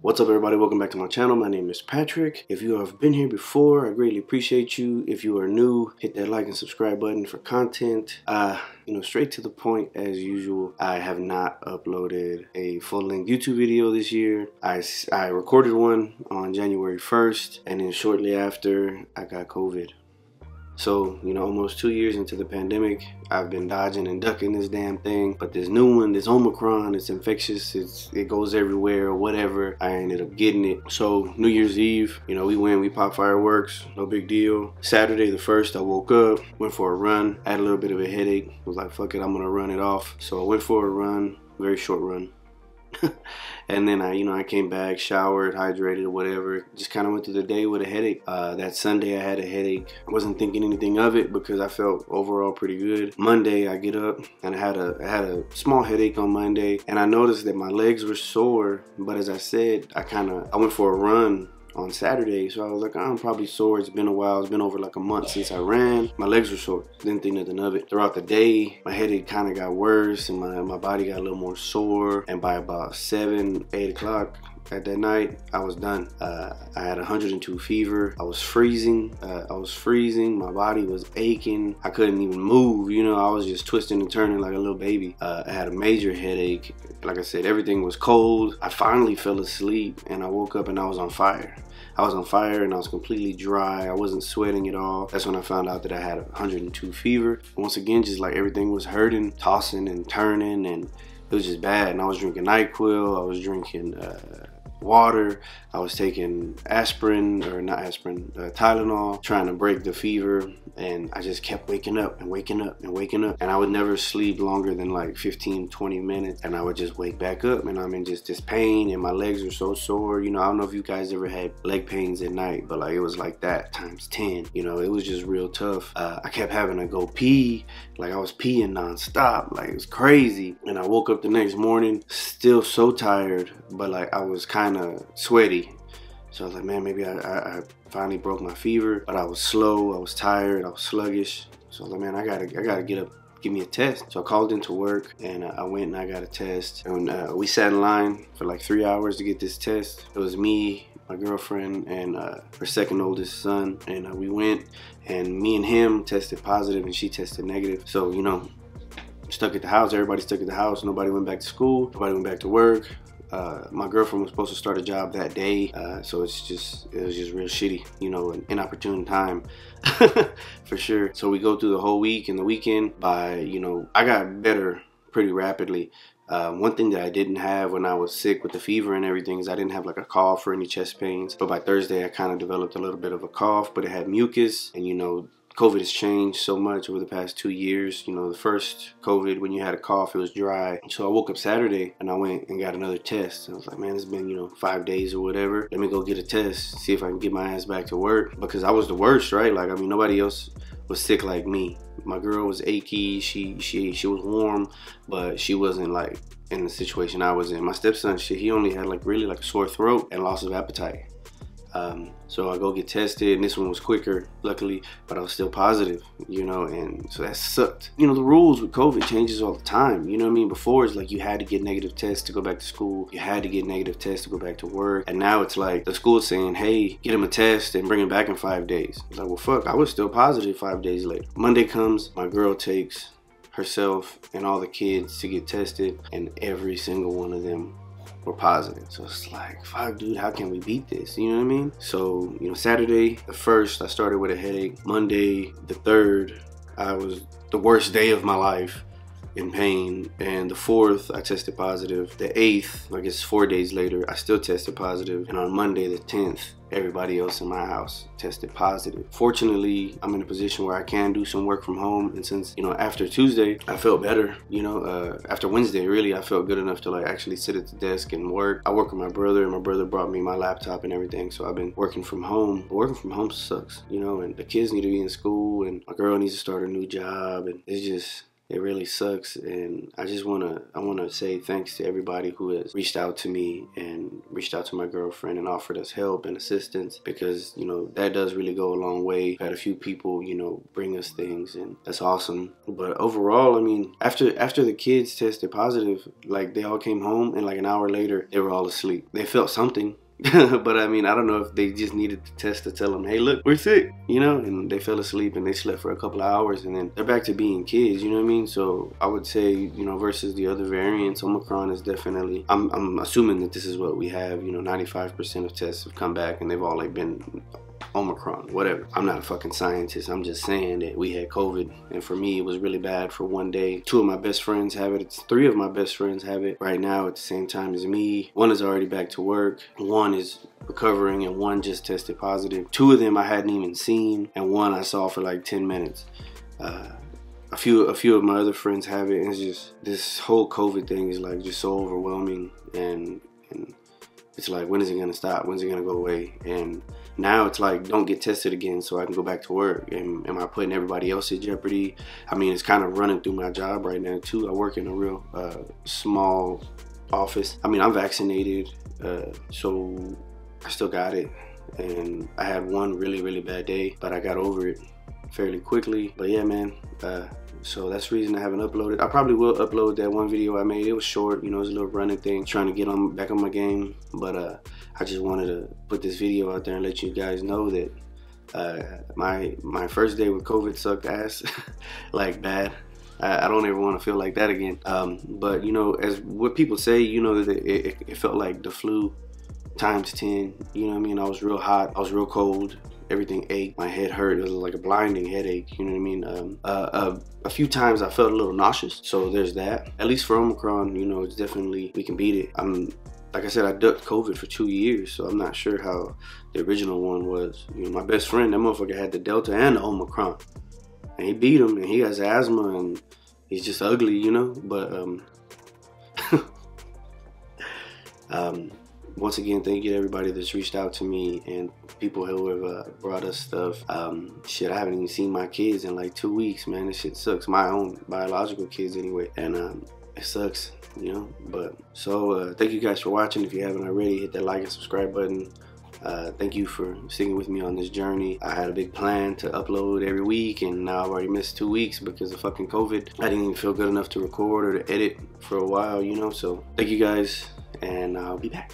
What's up, everybody? Welcome back to my channel. My name is Patrick. If you have been here before, I greatly appreciate you. If you are new, hit that like and subscribe button for content. Straight to the point as usual. I have not uploaded a full-length YouTube video this year. I recorded one on January 1st, and then shortly after, I got COVID. So, almost 2 years into the pandemic, I've been dodging and ducking this damn thing. But this new one, this Omicron, it's infectious, it goes everywhere or whatever. I ended up getting it. So, New Year's Eve, we popped fireworks, no big deal. Saturday the 1st, I woke up, went for a run, had a little bit of a headache. Was like, fuck it, I'm gonna run it off. So I went for a run, very short run. And then I came back, showered, hydrated or whatever, just kind of went through the day with a headache. That Sunday I had a headache. I wasn't thinking anything of it because I felt overall pretty good. Monday I get up and I had a small headache on Monday, and I noticed that my legs were sore, but as I said, I went for a run on Saturday, so I was like, I'm probably sore. It's been a while. It's been over like a month since I ran. My legs were sore. Didn't think nothing of it. Throughout the day, my headache kind of got worse, and my body got a little more sore. And by about 7, 8 o'clock at that night, I was done. I had 102 fever. I was freezing. My body was aching. I couldn't even move. I was just twisting and turning like a little baby. I had a major headache. Like I said, everything was cold. I finally fell asleep, and I woke up and I was on fire. I was on fire and I was completely dry. I wasn't sweating at all. That's when I found out that I had 102 fever. Once again, just like everything was hurting, tossing and turning, and it was just bad. And I was drinking NyQuil. I was drinking water. I was taking Tylenol, trying to break the fever, and I just kept waking up and waking up and waking up, and I would never sleep longer than like 15-20 minutes, and I would just wake back up, and I'm in just this pain, and my legs were so sore. I don't know if you guys ever had leg pains at night, but like it was like that times 10. It was just real tough. I kept having to go pee. Like I was peeing nonstop. Like it was crazy. And I woke up the next morning still so tired, but like I was kind of sweaty. So I was like, man, maybe I finally broke my fever, but I was slow, I was tired, I was sluggish. So I was like, man, I gotta get up, give me a test. So I called into work, and I went and I got a test. And we sat in line for like 3 hours to get this test. It was me, my girlfriend, and her second oldest son. And we went, and me and him tested positive and she tested negative. So, stuck at the house, everybody stuck at the house. Nobody went back to school, nobody went back to work. My girlfriend was supposed to start a job that day, so it was just real shitty, an inopportune time for sure. So we go through the whole week and the weekend. I got better pretty rapidly. One thing that I didn't have when I was sick with the fever and everything is I didn't have like a cough or any chest pains. But by Thursday, I kind of developed a little bit of a cough, but it had mucus, and COVID has changed so much over the past 2 years. The first COVID, when you had a cough, it was dry. So I woke up Saturday and I went and got another test. I was like, man, it's been, 5 days or whatever. Let me go get a test, see if I can get my ass back to work. Because I was the worst, right? Like, nobody else was sick like me. My girl was achy, she was warm, but she wasn't like in the situation I was in. My stepson, he only had like really like a sore throat and loss of appetite. So I go get tested, and this one was quicker, luckily, but I was still positive, and so that sucked. The rules with COVID changes all the time, Before it's like you had to get negative tests to go back to school, you had to get negative tests to go back to work, and now it's like the school's saying, hey, get him a test and bring him back in 5 days. It's like, well, fuck, I was still positive 5 days later. Monday comes, my girl takes herself and all the kids to get tested, and every single one of them were positive. So it's like, fuck, dude, how can we beat this? You know what I mean? So, Saturday the 1st, I started with a headache. Monday the 3rd, I was the worst day of my life, in pain. And the 4th, I tested positive. The 8th, I guess 4 days later, I still tested positive. And on Monday the 10th, everybody else in my house tested positive. Fortunately, I'm in a position where I can do some work from home, and since after Tuesday I felt better. After Wednesday, really, I felt good enough to like actually sit at the desk and work. I work with my brother, and my brother brought me my laptop and everything, so I've been working from home. But working from home sucks, and the kids need to be in school, and my girl needs to start a new job, and it's just It really sucks, and I want to say thanks to everybody who has reached out to me and reached out to my girlfriend and offered us help and assistance, because you know that does really go a long way. We've had a few people, you know, bring us things, and that's awesome. But overall, I mean, after the kids tested positive, like they all came home, and like an hour later they were all asleep. They felt something. But I mean, I don't know if they just needed the test to tell them, hey, look, we're sick, you know, and they fell asleep and they slept for a couple of hours, and then they're back to being kids, you know what I mean? So I would say, you know, versus the other variants, Omicron is definitely, I'm assuming that this is what we have, you know, 95% of tests have come back and they've all like been Omicron, whatever. I'm not a fucking scientist. I'm just saying that we had COVID, and for me, it was really bad for one day. 2 of my best friends have it. 3 of my best friends have it right now at the same time as me. 1 is already back to work. 1 is recovering, and 1 just tested positive. 2 of them I hadn't even seen, and 1 I saw for like 10 minutes. A few of my other friends have it, and it's just, this whole COVID thing is like just so overwhelming, and it's like, when is it gonna stop? When's it gonna go away? And now it's like, don't get tested again so I can go back to work. And am I putting everybody else in jeopardy? I mean, it's kind of running through my job right now too. I work in a real small office. I mean, I'm vaccinated, so I still got it. And I had one really bad day, but I got over it fairly quickly. But yeah, man, so that's the reason I haven't uploaded. I probably will upload that one video I made. It was short, you know, it was a little running thing, trying to get back on my game. But I just wanted to put this video out there and let you guys know that my first day with COVID sucked ass, like bad. I don't ever want to feel like that again. But you know, as what people say, you know, that it felt like the flu times 10. You know what I mean? I was real hot, I was real cold. Everything ached, my head hurt, it was like a blinding headache, you know what I mean? A few times I felt a little nauseous, so there's that. At least for Omicron, you know, it's definitely, we can beat it. Like I said, I ducked COVID for 2 years, so I'm not sure how the original one was. You know, my best friend, that motherfucker had the Delta and the Omicron, and he beat him, and he has asthma, and he's just ugly, you know? But once again, thank you to everybody that's reached out to me and people who have brought us stuff. Shit, I haven't even seen my kids in like 2 weeks, man. This shit sucks. My own biological kids anyway. And it sucks, you know? But so thank you guys for watching. If you haven't already, hit that like and subscribe button. Thank you for sticking with me on this journey. I had a big plan to upload every week, and now I've already missed 2 weeks because of fucking COVID. I didn't even feel good enough to record or to edit for a while, you know? So thank you guys, and I'll be back.